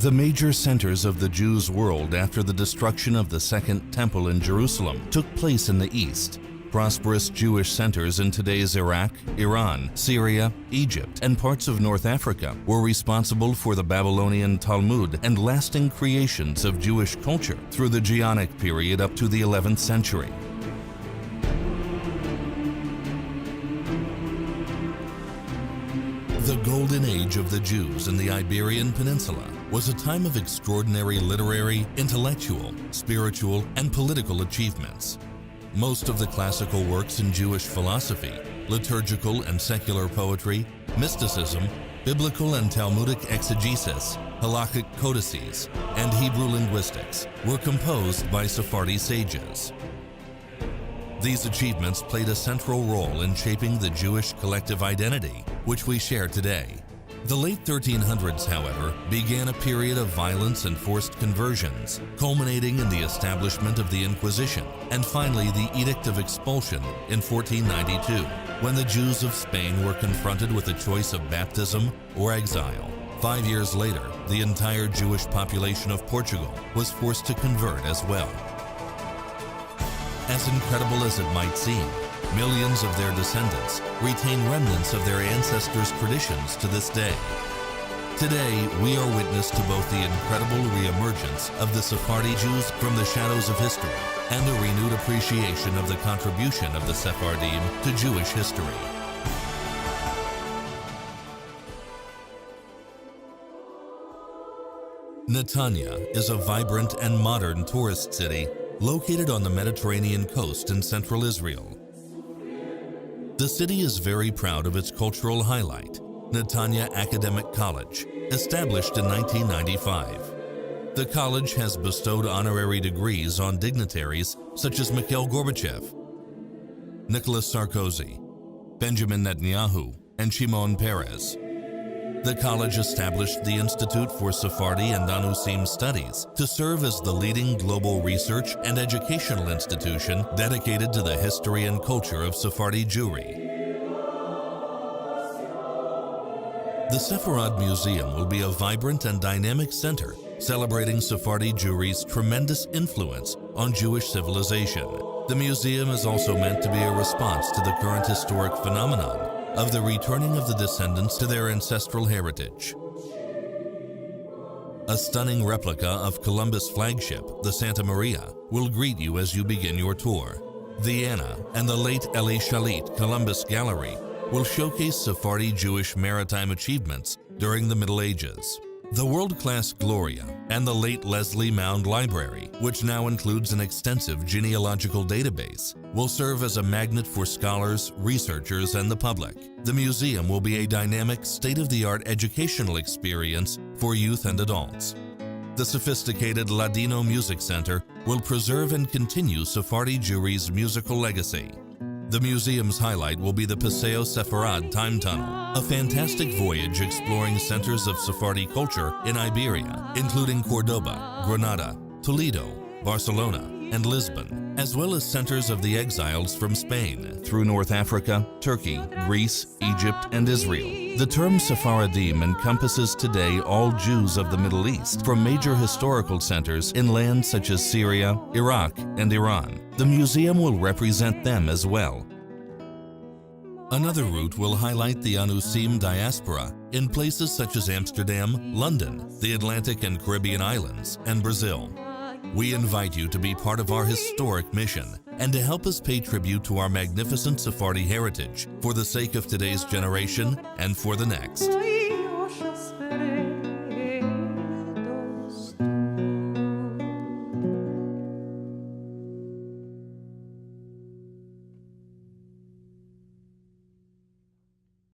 The major centers of the Jews' world after the destruction of the Second Temple in Jerusalem took place in the east. Prosperous Jewish centers in today's Iraq, Iran, Syria, Egypt, and parts of North Africa were responsible for the Babylonian Talmud and lasting creations of Jewish culture through the Geonic period up to the 11th century. The Golden Age of the Jews in the Iberian Peninsula was a time of extraordinary literary, intellectual, spiritual, and political achievements. Most of the classical works in Jewish philosophy, liturgical and secular poetry, mysticism, biblical and Talmudic exegesis, halakhic codices, and Hebrew linguistics were composed by Sephardi sages. These achievements played a central role in shaping the Jewish collective identity, which we share today. The late 1300s, however, began a period of violence and forced conversions, culminating in the establishment of the Inquisition, and finally the Edict of Expulsion in 1492, when the Jews of Spain were confronted with a choice of baptism or exile. 5 years later, the entire Jewish population of Portugal was forced to convert as well. As incredible as it might seem, millions of their descendants retain remnants of their ancestors' traditions to this day. Today, we are witness to both the incredible reemergence of the Sephardi Jews from the shadows of history and a renewed appreciation of the contribution of the Sephardim to Jewish history. Netanya is a vibrant and modern tourist city located on the Mediterranean coast in central Israel. The city is very proud of its cultural highlight, Netanya Academic College, established in 1995. The college has bestowed honorary degrees on dignitaries such as Mikhail Gorbachev, Nicolas Sarkozy, Benjamin Netanyahu, and Shimon Peres. The college established the Institute for Sephardi and Anusim Studies to serve as the leading global research and educational institution dedicated to the history and culture of Sephardi Jewry. The Sefarad Museum will be a vibrant and dynamic center celebrating Sephardi Jewry's tremendous influence on Jewish civilization. The museum is also meant to be a response to the current historic phenomenon of the returning of the descendants to their ancestral heritage. A stunning replica of Columbus' flagship, the Santa Maria, will greet you as you begin your tour. The Anna and the late Eli Shalit Columbus Gallery will showcase Sephardi Jewish maritime achievements during the Middle Ages. The world-class Gloria and the late Leslie Mound Library, which now includes an extensive genealogical database, will serve as a magnet for scholars, researchers, and the public. The museum will be a dynamic, state-of-the-art educational experience for youth and adults. The sophisticated Ladino Music Center will preserve and continue Sephardi Jewry's musical legacy. The museum's highlight will be the Paseo Sefarad Time Tunnel, a fantastic voyage exploring centers of Sephardi culture in Iberia, including Cordoba, Granada, Toledo, Barcelona, and Lisbon, as well as centers of the exiles from Spain through North Africa, Turkey, Greece, Egypt, and Israel. The term Sephardim encompasses today all Jews of the Middle East from major historical centers in lands such as Syria, Iraq, and Iran. The museum will represent them as well. Another route will highlight the Anusim diaspora in places such as Amsterdam, London, the Atlantic and Caribbean islands, and Brazil. We invite you to be part of our historic mission and to help us pay tribute to our magnificent Sephardi heritage for the sake of today's generation and for the next.